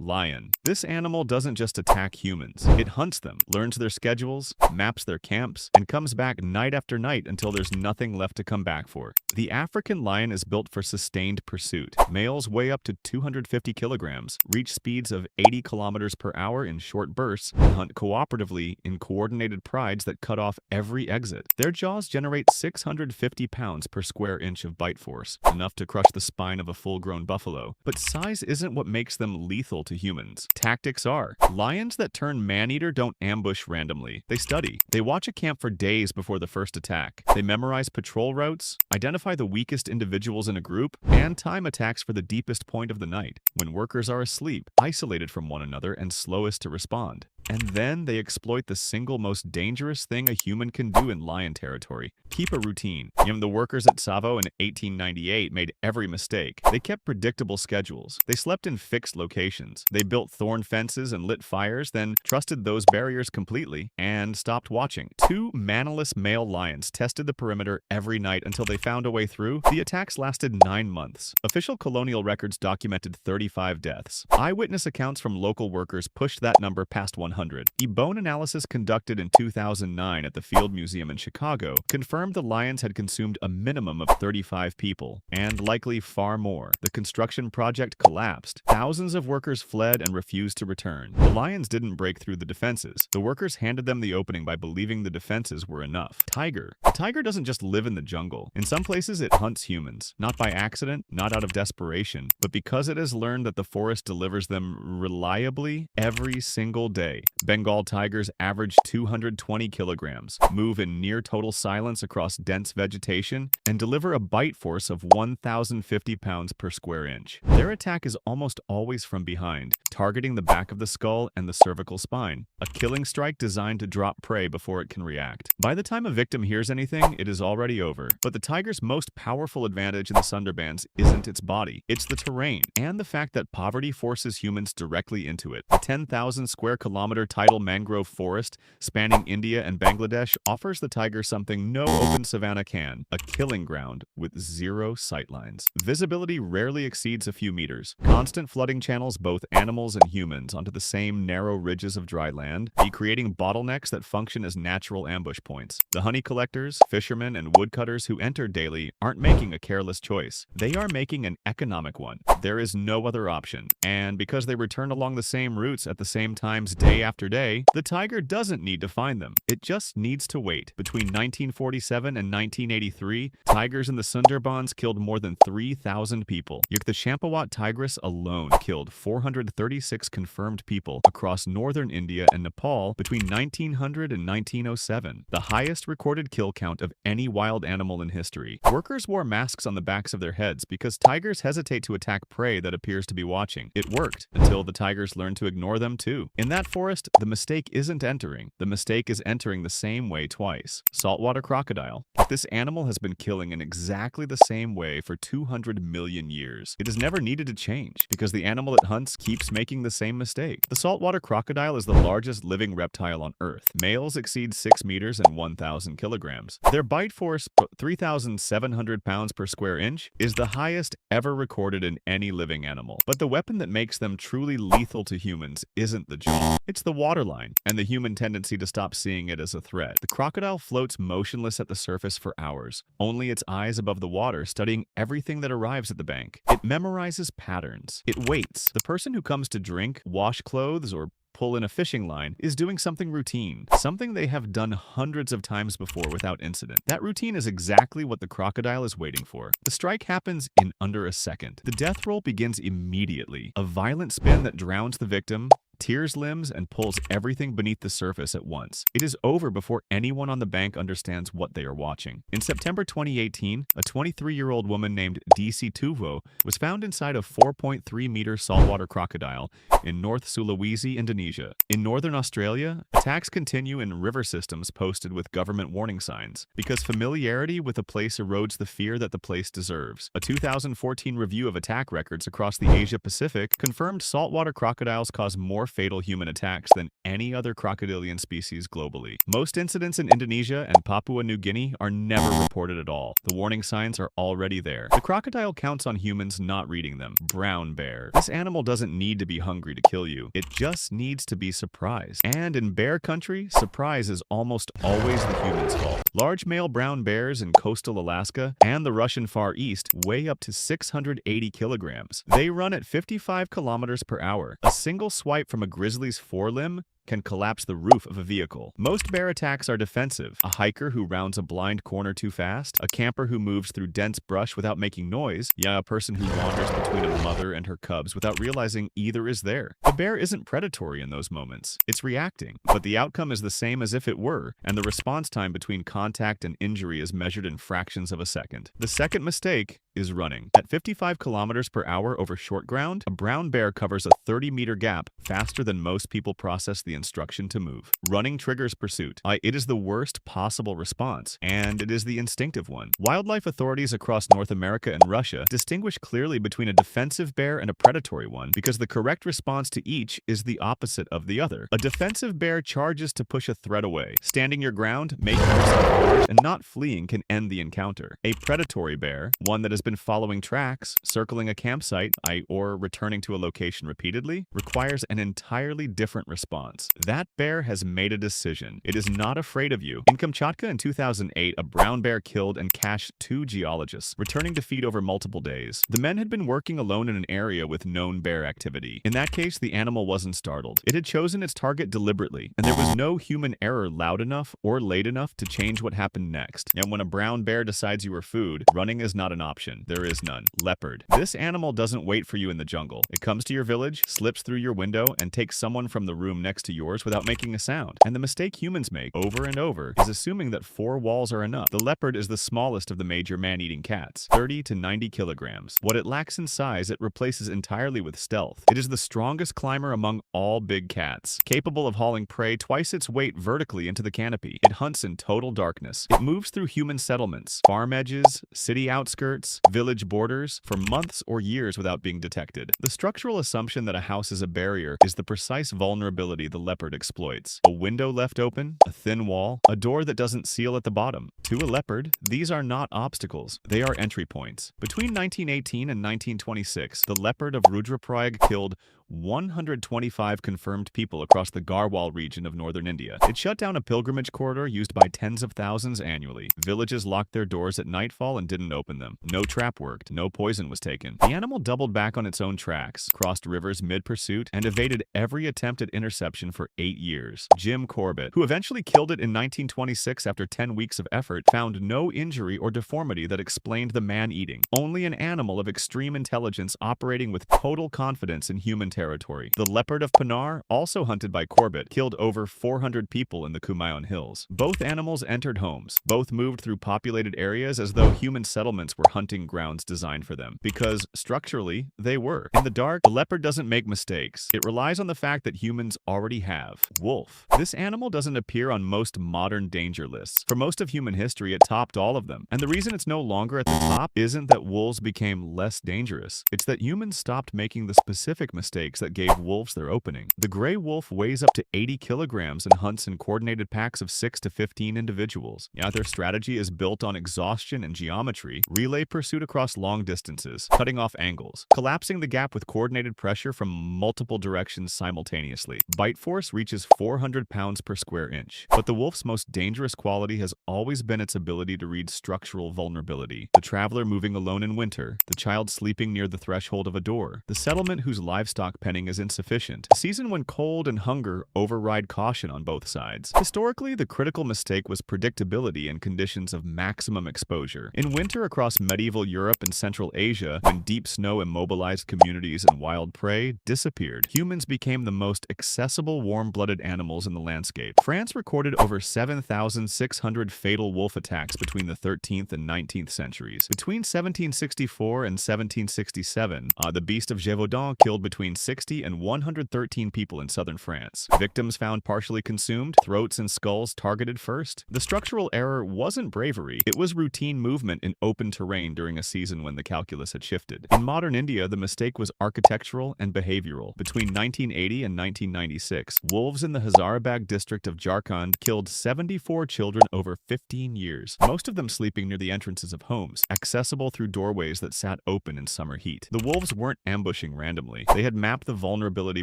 Lion. This animal doesn't just attack humans. It hunts them, learns their schedules, maps their camps, and comes back night after night until there's nothing left to come back for. The African lion is built for sustained pursuit. Males weigh up to 250 kilograms, reach speeds of 80 kilometers per hour in short bursts, and hunt cooperatively in coordinated prides that cut off every exit. Their jaws generate 650 pounds per square inch of bite force, enough to crush the spine of a full-grown buffalo. But size isn't what makes them lethal to humans. Tactics are. Lions that turn man-eater don't ambush randomly. They study. They watch a camp for days before the first attack. They memorize patrol routes, identify the weakest individuals in a group, and time attacks for the deepest point of the night, when workers are asleep, isolated from one another, and slowest to respond. And then they exploit the single most dangerous thing a human can do in lion territory: keep a routine. The workers at Tsavo in 1898 made every mistake. They kept predictable schedules. They slept in fixed locations. They built thorn fences and lit fires, then trusted those barriers completely and stopped watching. Two mannerless male lions tested the perimeter every night until they found a way through. The attacks lasted 9 months. Official colonial records documented 35 deaths. Eyewitness accounts from local workers pushed that number past 100. A bone analysis conducted in 2009 at the Field Museum in Chicago confirmed the lions had consumed a minimum of 35 people, and likely far more. The construction project collapsed. Thousands of workers fled and refused to return. The lions didn't break through the defenses. The workers handed them the opening by believing the defenses were enough. Tiger. A tiger doesn't just live in the jungle. In some places, it hunts humans. Not by accident, not out of desperation, but because it has learned that the forest delivers them reliably every single day. Bengal tigers average 220 kilograms, move in near total silence across dense vegetation, and deliver a bite force of 1,050 pounds per square inch. Their attack is almost always from behind, targeting the back of the skull and the cervical spine, a killing strike designed to drop prey before it can react. By the time a victim hears anything, it is already over. But the tiger's most powerful advantage in the Sundarbans isn't its body, it's the terrain, and the fact that poverty forces humans directly into it. The 10,000 square kilometer tidal mangrove forest spanning India and Bangladesh offers the tiger something no open savanna can: a killing ground with zero sightlines. Visibility rarely exceeds a few meters. Constant flooding channels both animals and humans onto the same narrow ridges of dry land, creating bottlenecks that function as natural ambush points. The honey collectors, fishermen, and woodcutters who enter daily aren't making a careless choice. They are making an economic one. There is no other option. And because they return along the same routes at the same times day after day, the tiger doesn't need to find them. It just needs to wait. Between 1947 and 1983, tigers in the Sundarbans killed more than 3,000 people. Yet the Champawat tigress alone killed 436 confirmed people across northern India and Nepal between 1900 and 1907, the highest recorded kill count of any wild animal in history. Workers wore masks on the backs of their heads because tigers hesitate to attack prey that appears to be watching. It worked until the tigers learned to ignore them too. In that forest, the mistake isn't entering. The mistake is entering the same way twice. Saltwater crocodile. If this animal has been killing in exactly the same way for 200 million years, it has never needed to change because the animal it hunts keeps making the same mistake. The saltwater crocodile is the largest living reptile on Earth. Males exceed 6 meters and 1,000 kilograms. Their bite force, 3,700 pounds per square inch, is the highest ever recorded in any living animal. But the weapon that makes them truly lethal to humans isn't the jaw. It's the waterline and the human tendency to stop seeing it as a threat. The crocodile floats motionless at the surface for hours, only its eyes above the water, studying everything that arrives at the bank. It memorizes patterns. It waits. The person who comes to drink, wash clothes, or pull in a fishing line is doing something routine, something they have done hundreds of times before without incident. That routine is exactly what the crocodile is waiting for. The strike happens in under a second. The death roll begins immediately. A violent spin that drowns the victim, tears limbs, and pulls everything beneath the surface at once. It is over before anyone on the bank understands what they are watching. In September 2018, a 23-year-old woman named DC Tuvo was found inside a 4.3-meter saltwater crocodile in North Sulawesi, Indonesia. In northern Australia, attacks continue in river systems posted with government warning signs because familiarity with a place erodes the fear that the place deserves. A 2014 review of attack records across the Asia-Pacific confirmed saltwater crocodiles cause more fatal human attacks than any other crocodilian species globally. Most incidents in Indonesia and Papua New Guinea are never reported at all. The warning signs are already there. The crocodile counts on humans not reading them. Brown bear. This animal doesn't need to be hungry to kill you. It just needs to be surprised. And in bear country, surprise is almost always the human's fault. Large male brown bears in coastal Alaska and the Russian Far East weigh up to 680 kilograms. They run at 55 kilometers per hour. A single swipe from a grizzly's forelimb can collapse the roof of a vehicle. Most bear attacks are defensive. A hiker who rounds a blind corner too fast, a camper who moves through dense brush without making noise, a person who wanders between a mother and her cubs without realizing either is there. The bear isn't predatory in those moments. It's reacting, but the outcome is the same as if it were, and the response time between contact and injury is measured in fractions of a second. The second mistake is running. At 55 kilometers per hour over short ground, a brown bear covers a 30-meter gap faster than most people process the instruction to move. Running triggers pursuit. It is the worst possible response, and it is the instinctive one. Wildlife authorities across North America and Russia distinguish clearly between a defensive bear and a predatory one because the correct response to each is the opposite of the other. A defensive bear charges to push a threat away. Standing your ground, making yourself large, and not fleeing can end the encounter. A predatory bear, one that has been following tracks, circling a campsite, or returning to a location repeatedly, requires an entirely different response. That bear has made a decision. It is not afraid of you. In Kamchatka in 2008, a brown bear killed and cached 2 geologists, returning to feed over multiple days. The men had been working alone in an area with known bear activity. In that case, the animal wasn't startled. It had chosen its target deliberately, and there was no human error loud enough or late enough to change what happened next. And when a brown bear decides you are food, running is not an option. There is none. Leopard. This animal doesn't wait for you in the jungle. It comes to your village, slips through your window, and takes someone from the room next to yours without making a sound. And the mistake humans make, over and over, is assuming that 4 walls are enough. The leopard is the smallest of the major man-eating cats, 30 to 90 kilograms. What it lacks in size, it replaces entirely with stealth. It is the strongest climber among all big cats, capable of hauling prey twice its weight vertically into the canopy. It hunts in total darkness. It moves through human settlements, farm edges, city outskirts, village borders, for months or years without being detected. The structural assumption that a house is a barrier is the precise vulnerability the leopard exploits. A window left open, a thin wall, a door that doesn't seal at the bottom. To a leopard, these are not obstacles. They are entry points. Between 1918 and 1926, the leopard of Rudraprayag killed 125 confirmed people across the Garhwal region of northern India. It shut down a pilgrimage corridor used by tens of thousands annually. Villages locked their doors at nightfall and didn't open them. No trap worked. No poison was taken. The animal doubled back on its own tracks, crossed rivers mid-pursuit, and evaded every attempt at interception for 8 years. Jim Corbett, who eventually killed it in 1926 after 10 weeks of effort, found no injury or deformity that explained the man-eating. Only an animal of extreme intelligence operating with total confidence in human territory. The leopard of Panar, also hunted by Corbett, killed over 400 people in the Kumaon Hills. Both animals entered homes. Both moved through populated areas as though human settlements were hunting grounds designed for them, because structurally, they were. In the dark, the leopard doesn't make mistakes. It relies on the fact that humans already have. Wolf. This animal doesn't appear on most modern danger lists. For most of human history, it topped all of them. And the reason it's no longer at the top isn't that wolves became less dangerous. It's that humans stopped making the specific mistakes that gave wolves their opening. The gray wolf weighs up to 80 kilograms and hunts in coordinated packs of 6 to 15 individuals. Their strategy is built on exhaustion and geometry, relay pursuit across long distances, cutting off angles, collapsing the gap with coordinated pressure from multiple directions simultaneously. Bite force reaches 400 pounds per square inch. But the wolf's most dangerous quality has always been its ability to read structural vulnerability. The traveler moving alone in winter, the child sleeping near the threshold of a door, the settlement whose livestock penning is insufficient, a season when cold and hunger override caution on both sides. Historically, the critical mistake was predictability in conditions of maximum exposure. In winter across medieval Europe and Central Asia, when deep snow immobilized communities and wild prey disappeared, humans became the most accessible warm-blooded animals in the landscape. France recorded over 7,600 fatal wolf attacks between the 13th and 19th centuries. Between 1764 and 1767, the beast of Gévaudan killed between 60 and 113 people in southern France. Victims found partially consumed, throats and skulls targeted first. The structural error wasn't bravery, it was routine movement in open terrain during a season when the calculus had shifted. In modern India, the mistake was architectural and behavioral. Between 1980 and 1996, wolves in the Hazaribagh district of Jharkhand killed 74 children over 15 years, most of them sleeping near the entrances of homes, accessible through doorways that sat open in summer heat. The wolves weren't ambushing randomly. They had mapped the vulnerability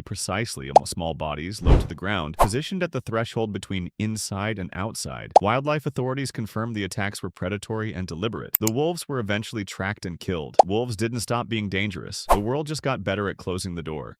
precisely: small bodies, low to the ground, positioned at the threshold between inside and outside. Wildlife authorities confirmed the attacks were predatory and deliberate. The wolves were eventually tracked and killed. Wolves didn't stop being dangerous. The world just got better at closing the door.